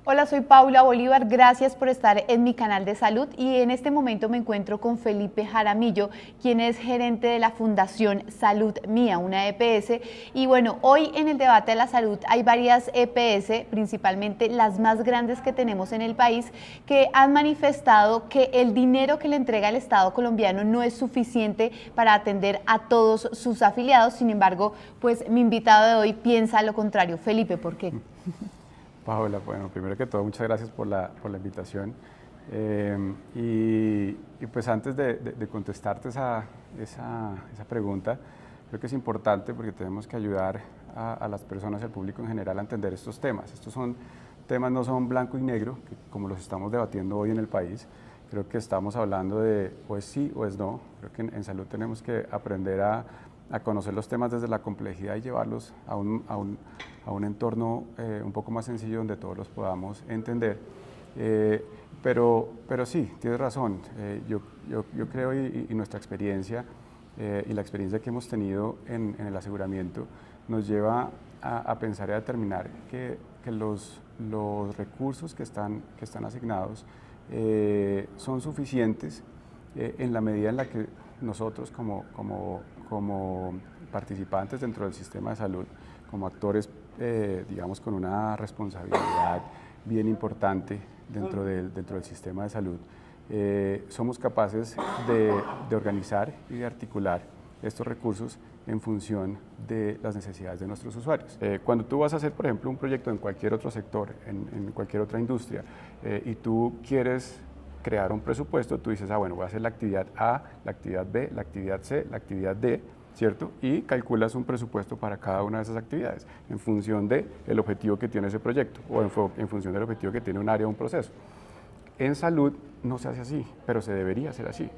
Hola, soy Paula Bolívar, gracias por estar en mi canal de salud y en este momento me encuentro con Felipe Jaramillo, quien es gerente de la Fundación Salud Mía, una EPS. Y bueno, hoy en el debate de la salud hay varias EPS, principalmente las más grandes que tenemos en el país, que han manifestado que el dinero que le entrega el Estado colombiano no es suficiente para atender a todos sus afiliados. Sin embargo, pues mi invitado de hoy piensa lo contrario. Felipe, ¿por qué? Paola, bueno, primero que todo, muchas gracias por la invitación. Y pues antes de contestarte esa pregunta, creo que es importante porque tenemos que ayudar a las personas y al público en general a entender estos temas. Estos temas no son blanco y negro, como los estamos debatiendo hoy en el país. Creo que estamos hablando de o es sí o es no. Creo que en salud tenemos que aprender a conocer los temas desde la complejidad y llevarlos a un entorno un poco más sencillo donde todos los podamos entender. Pero sí, tienes razón. Yo creo y nuestra experiencia y la experiencia que hemos tenido en el aseguramiento nos lleva a pensar y a determinar que los recursos que están asignados son suficientes en la medida en la que nosotros como participantes dentro del sistema de salud, como actores, digamos, con una responsabilidad bien importante dentro del sistema de salud, somos capaces de organizar y de articular estos recursos en función de las necesidades de nuestros usuarios. Cuando tú vas a hacer, por ejemplo, un proyecto en cualquier otro sector, en cualquier otra industria, y tú quieres crear un presupuesto, tú dices, bueno, voy a hacer la actividad A, la actividad B, la actividad C, la actividad D, ¿cierto? Y calculas un presupuesto para cada una de esas actividades en función del objetivo que tiene ese proyecto o en función del objetivo que tiene un área o un proceso. En salud no se hace así, pero se debería hacer así.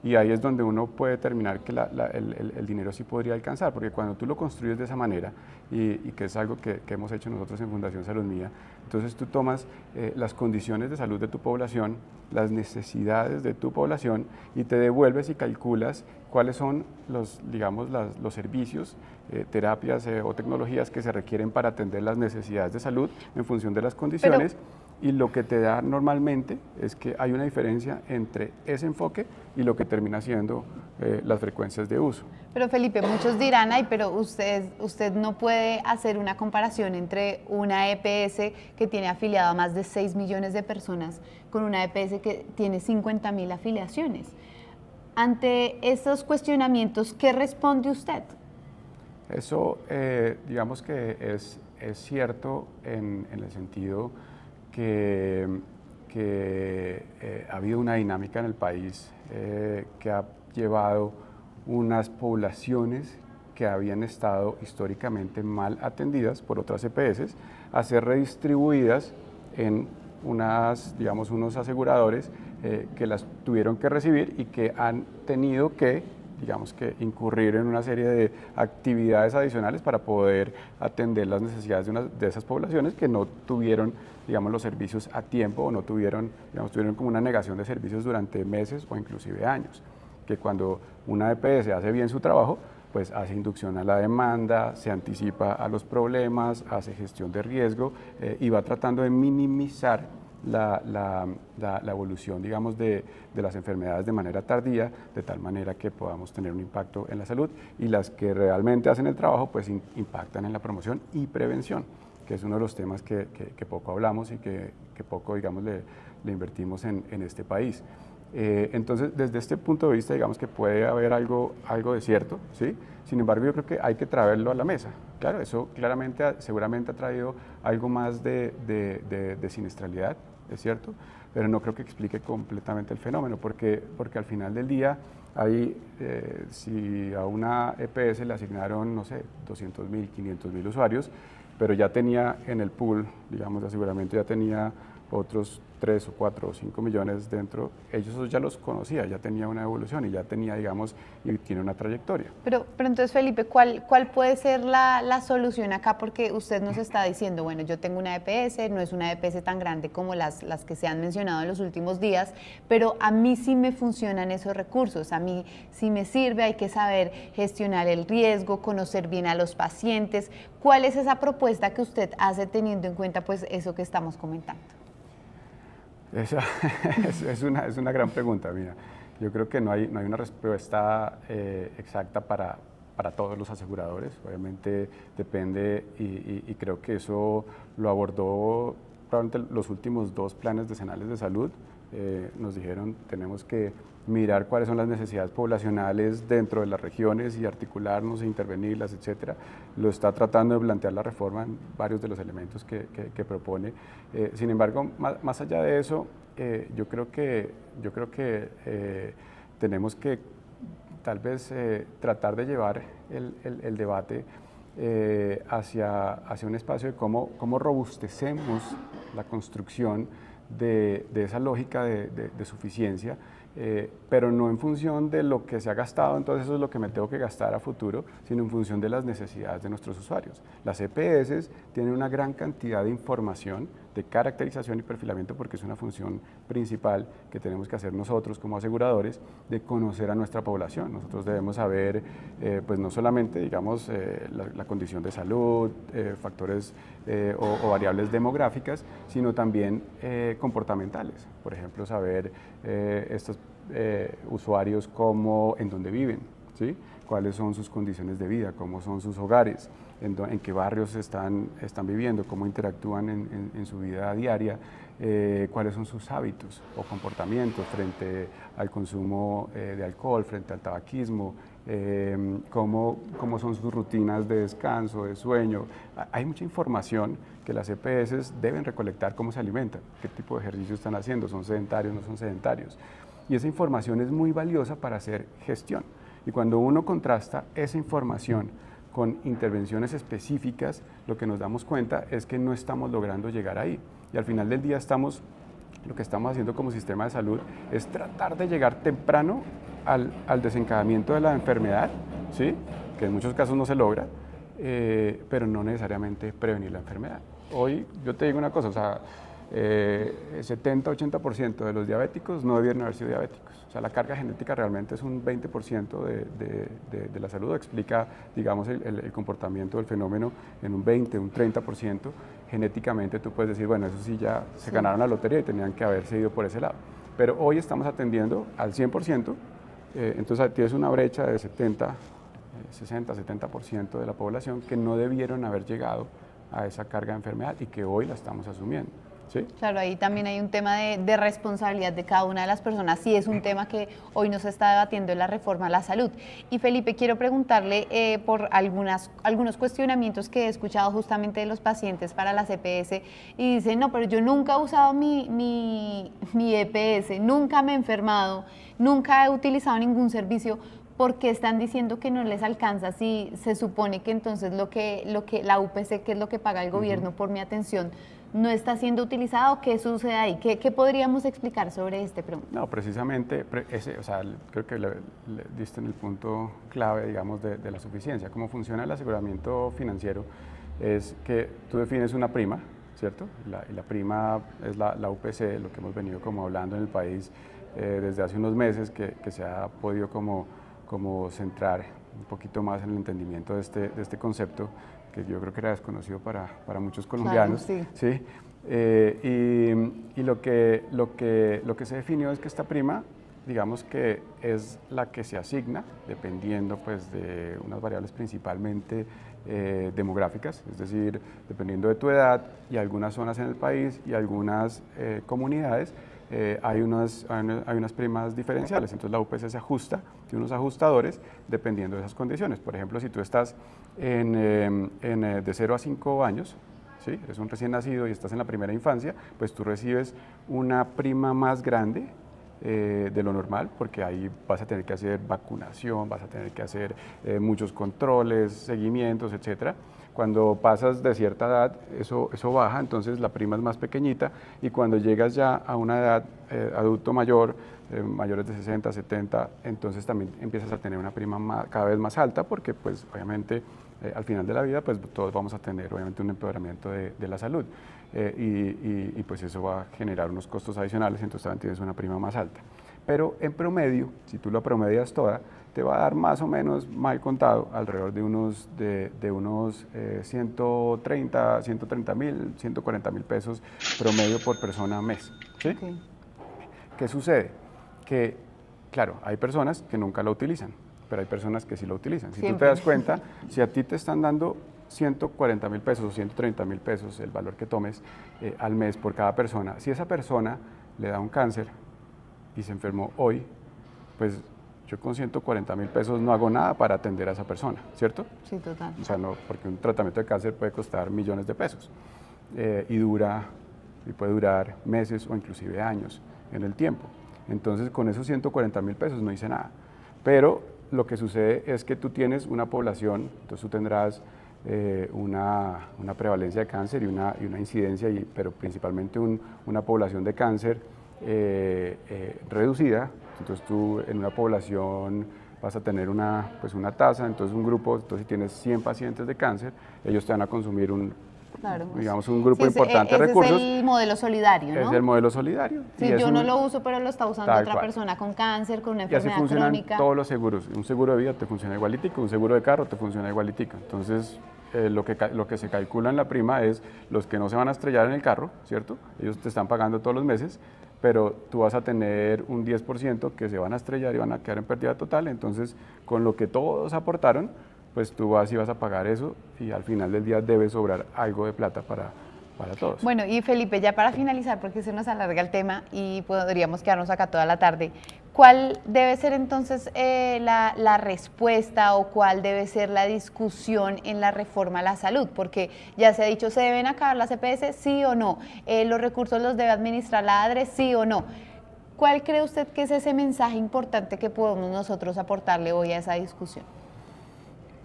Y ahí es donde uno puede determinar que el dinero sí podría alcanzar, porque cuando tú lo construyes de esa manera, y que es algo que hemos hecho nosotros en Fundación Salud Mía, entonces tú tomas las condiciones de salud de tu población, las necesidades de tu población, y te devuelves y calculas cuáles son los servicios, terapias o tecnologías que se requieren para atender las necesidades de salud en función de las condiciones. Y lo que te da normalmente es que hay una diferencia entre ese enfoque y lo que termina siendo las frecuencias de uso. Pero Felipe, muchos dirán, ay, pero usted no puede hacer una comparación entre una EPS que tiene afiliado a más de 6 millones de personas con una EPS que tiene 50.000 afiliaciones. Ante estos cuestionamientos, ¿qué responde usted? Eso, digamos que es cierto en el sentido que ha habido una dinámica en el país que ha llevado unas poblaciones que habían estado históricamente mal atendidas por otras EPS a ser redistribuidas en unos aseguradores que las tuvieron que recibir y que han tenido que incurrir en una serie de actividades adicionales para poder atender las necesidades de esas poblaciones que no tuvieron, los servicios a tiempo o no tuvieron como una negación de servicios durante meses o inclusive años. Que cuando una EPS hace bien su trabajo, pues hace inducción a la demanda, se anticipa a los problemas, hace gestión de riesgo y va tratando de minimizar la evolución, de las enfermedades de manera tardía, de tal manera que podamos tener un impacto en la salud, y las que realmente hacen el trabajo, pues impactan en la promoción y prevención, que es uno de los temas que poco hablamos y que poco, le invertimos en este país. Entonces, desde este punto de vista, digamos que puede haber algo de cierto, ¿sí? Sin embargo, yo creo que hay que traerlo a la mesa. Claro, eso claramente, seguramente ha traído algo más de siniestralidad, es cierto, pero no creo que explique completamente el fenómeno, porque al final del día, si a una EPS le asignaron, no sé, 200.000, 500.000 usuarios, pero ya tenía en el pool, de aseguramiento, ya tenía otros 3 o 4 o 5 millones dentro, ellos ya los conocía, ya tenía una evolución y ya tenía, digamos, y tiene una trayectoria. Pero entonces, Felipe, ¿cuál puede ser la solución acá? Porque usted nos está diciendo, bueno, yo tengo una EPS, no es una EPS tan grande como las que se han mencionado en los últimos días, pero a mí sí me funcionan esos recursos, a mí sí me sirve, hay que saber gestionar el riesgo, conocer bien a los pacientes. ¿Cuál es esa propuesta que usted hace teniendo en cuenta pues eso que estamos comentando? Esa es una gran pregunta, mira. Yo creo que no hay una respuesta exacta para todos los aseguradores. Obviamente depende y creo que eso lo abordó probablemente los últimos 2 planes decenales de salud. Nos dijeron tenemos que mirar cuáles son las necesidades poblacionales dentro de las regiones y articularnos e intervenirlas, etcétera. Lo está tratando de plantear la reforma en varios de los elementos que propone. Sin embargo, más allá de eso, yo creo que tenemos que tal vez tratar de llevar el debate hacia un espacio de cómo robustecemos la construcción de esa lógica de suficiencia, pero no en función de lo que se ha gastado, entonces eso es lo que me tengo que gastar a futuro, sino en función de las necesidades de nuestros usuarios. Las EPS tienen una gran cantidad de información, de caracterización y perfilamiento, porque es una función principal que tenemos que hacer nosotros como aseguradores, de conocer a nuestra población. Nosotros debemos saber, pues no solamente, digamos, la condición de salud, factores o variables demográficas, sino también comportamentales. Por ejemplo, saber estos usuarios en dónde viven, ¿sí? Cuáles son sus condiciones de vida, cómo son sus hogares, en qué barrios están viviendo, cómo interactúan en su vida diaria, cuáles son sus hábitos o comportamientos frente al consumo de alcohol, frente al tabaquismo, cómo son sus rutinas de descanso, de sueño. Hay mucha información que las EPS deben recolectar, cómo se alimentan, qué tipo de ejercicio están haciendo, son sedentarios, no son sedentarios. Y esa información es muy valiosa para hacer gestión. Y cuando uno contrasta esa información con intervenciones específicas, lo que nos damos cuenta es que no estamos logrando llegar ahí. Y al final del día lo que estamos haciendo como sistema de salud es tratar de llegar temprano al desencadenamiento de la enfermedad, ¿sí? Que en muchos casos no se logra, pero no necesariamente prevenir la enfermedad. Hoy yo te digo una cosa, o sea, 70-80% de los diabéticos no debieron haber sido diabéticos. O sea, la carga genética realmente es un 20% de la salud, explica, digamos, el comportamiento del fenómeno en un 20, un 30%. Genéticamente tú puedes decir, bueno, eso sí ya se ganaron la lotería y tenían que haberse ido por ese lado. Pero hoy estamos atendiendo al 100%, entonces tienes una brecha de 60-70% de la población que no debieron haber llegado a esa carga de enfermedad y que hoy la estamos asumiendo. ¿Sí? Claro, ahí también hay un tema de responsabilidad de cada una de las personas. Sí, es un tema que hoy nos está debatiendo en la reforma a la salud. Y Felipe, quiero preguntarle por algunos cuestionamientos que he escuchado justamente de los pacientes para las EPS y dicen, no, pero yo nunca he usado mi EPS, nunca me he enfermado, nunca he utilizado ningún servicio. ¿Por qué están diciendo que no les alcanza si se supone que entonces lo que la UPC, que es lo que paga el gobierno por mi atención, no está siendo utilizado? ¿Qué sucede ahí? ¿Qué podríamos explicar sobre este problema? No, precisamente, o sea, creo que le diste en el punto clave, digamos, de la suficiencia. Cómo funciona el aseguramiento financiero es que tú defines una prima, ¿cierto? Y la prima es la UPC, lo que hemos venido como hablando en el país desde hace unos meses, que se ha podido como centrar un poquito más en el entendimiento de este concepto, que yo creo que era desconocido para muchos colombianos. Claro, sí. ¿Sí? Y lo que se definió es que esta prima, digamos que es la que se asigna dependiendo pues, de unas variables principalmente demográficas, es decir, dependiendo de tu edad y algunas zonas en el país y algunas comunidades, hay unas primas diferenciales. Entonces la UPC se ajusta, tiene unos ajustadores dependiendo de esas condiciones. Por ejemplo, si tú estás de 0 a 5 años, ¿sí? Eres un recién nacido y estás en la primera infancia, pues tú recibes una prima más grande de lo normal, porque ahí vas a tener que hacer vacunación, vas a tener que hacer muchos controles, seguimientos, etcétera. Cuando pasas de cierta edad, eso baja, entonces la prima es más pequeñita, y cuando llegas ya a una edad adulto mayor, mayores de 60, 70, entonces también empiezas a tener una prima cada vez más alta, porque pues obviamente al final de la vida pues todos vamos a tener obviamente un empeoramiento de la salud, y pues eso va a generar unos costos adicionales, entonces también tienes una prima más alta. Pero en promedio, si tú lo promedias toda, te va a dar más o menos, mal contado, alrededor de unos 130 mil, 140 mil pesos promedio por persona mes. ¿Sí? Okay. ¿Qué sucede? Que, claro, hay personas que nunca lo utilizan, pero hay personas que sí lo utilizan. Si tú te das cuenta, si a ti te están dando 140 mil pesos o 130 mil pesos, el valor que tomes al mes por cada persona, si esa persona le da un cáncer y se enfermó hoy, pues yo con 140 mil pesos no hago nada para atender a esa persona, ¿cierto? Sí, total. O sea, no, porque un tratamiento de cáncer puede costar millones de pesos y puede durar meses o inclusive años en el tiempo. Entonces, con esos 140 mil pesos no hice nada. Pero lo que sucede es que tú tienes una población, entonces tú tendrás una prevalencia de cáncer y una incidencia, pero principalmente una población de cáncer reducida. Entonces tú en una población vas a tener una tasa, entonces un grupo, entonces si tienes 100 pacientes de cáncer, ellos te van a consumir digamos un grupo importante de recursos. Es el modelo solidario, ¿no? Es el modelo solidario. Sí, yo no lo uso, pero lo está usando otra persona con cáncer, con una enfermedad crónica. Y así funcionan todos los seguros. Un seguro de vida te funciona igualitico, un seguro de carro te funciona igualitico. Entonces, lo que se calcula en la prima es los que no se van a estrellar en el carro, ¿cierto? Ellos te están pagando todos los meses, pero tú vas a tener un 10% que se van a estrellar y van a quedar en pérdida total. Entonces, con lo que todos aportaron, pues tú vas y vas a pagar eso, y al final del día debe sobrar algo de plata para todos. Bueno, y Felipe, ya para finalizar, porque se nos alarga el tema y podríamos quedarnos acá toda la tarde, ¿cuál debe ser entonces la respuesta, o cuál debe ser la discusión en la reforma a la salud? Porque ya se ha dicho, ¿se deben acabar las EPS? ¿Sí o no? ¿Los recursos los debe administrar la ADRE? ¿Sí o no? ¿Cuál cree usted que es ese mensaje importante que podemos nosotros aportarle hoy a esa discusión?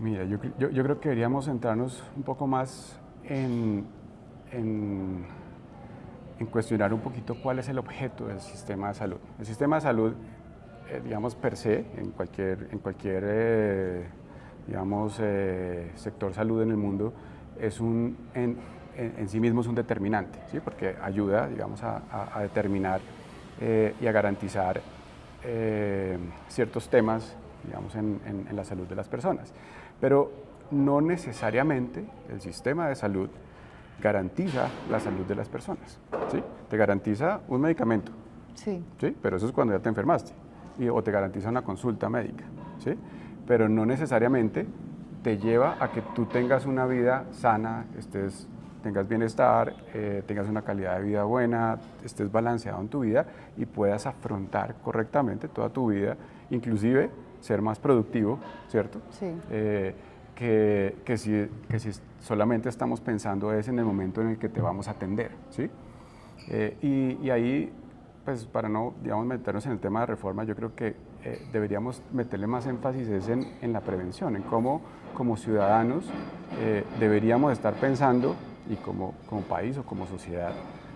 Mira, yo creo que deberíamos centrarnos un poco más en cuestionar un poquito cuál es el objeto del sistema de salud. El sistema de salud, digamos, per se, en cualquier digamos, sector salud en el mundo, en sí mismo es un determinante, ¿sí? Porque ayuda, digamos, a determinar y a garantizar ciertos temas, digamos, en la salud de las personas. Pero no necesariamente el sistema de salud garantiza la salud de las personas, ¿sí? Te garantiza un medicamento, sí, pero eso es cuando ya te enfermaste, o te garantiza una consulta médica, ¿sí? Pero no necesariamente te lleva a que tú tengas una vida sana, tengas bienestar, tengas una calidad de vida buena, estés balanceado en tu vida y puedas afrontar correctamente toda tu vida, inclusive ser más productivo, ¿cierto? Sí. Que si solamente estamos pensando es en el momento en el que te vamos a atender, ¿sí? Y ahí, pues para no, digamos, meternos en el tema de reforma, yo creo que deberíamos meterle más énfasis en la prevención, en cómo como ciudadanos deberíamos estar pensando, y como país o como sociedad,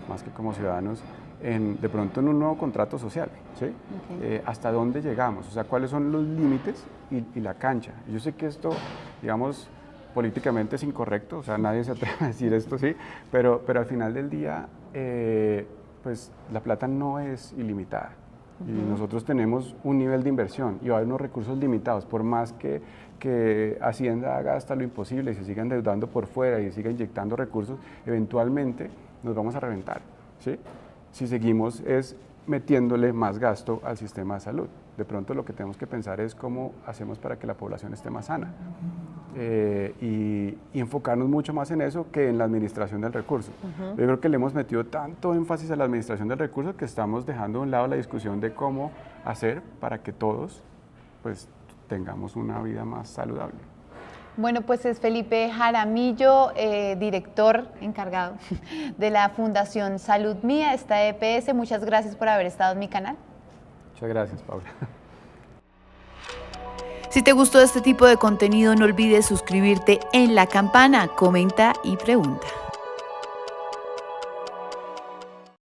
más que como ciudadanos, de pronto en un nuevo contrato social, ¿sí? Okay. ¿Hasta dónde llegamos? O sea, ¿cuáles son los límites y la cancha? Yo sé que esto, digamos, políticamente es incorrecto, o sea, nadie se atreve a decir esto, sí, pero al final del día, pues la plata no es ilimitada. Y nosotros tenemos un nivel de inversión y va a haber unos recursos limitados, por más que Hacienda haga hasta lo imposible y se siga endeudando por fuera y siga inyectando recursos, eventualmente nos vamos a reventar, ¿sí? Si seguimos metiéndole más gasto al sistema de salud. De pronto lo que tenemos que pensar es cómo hacemos para que la población esté más sana y enfocarnos mucho más en eso que en la administración del recurso. Yo creo que le hemos metido tanto énfasis a la administración del recurso que estamos dejando a un lado la discusión de cómo hacer para que todos pues, tengamos una vida más saludable. Bueno, pues es Felipe Jaramillo, director encargado de la Fundación Salud Mía, esta EPS. Muchas gracias por haber estado en mi canal. Muchas gracias, Paula. Si te gustó este tipo de contenido, no olvides suscribirte en la campana, comenta y pregunta.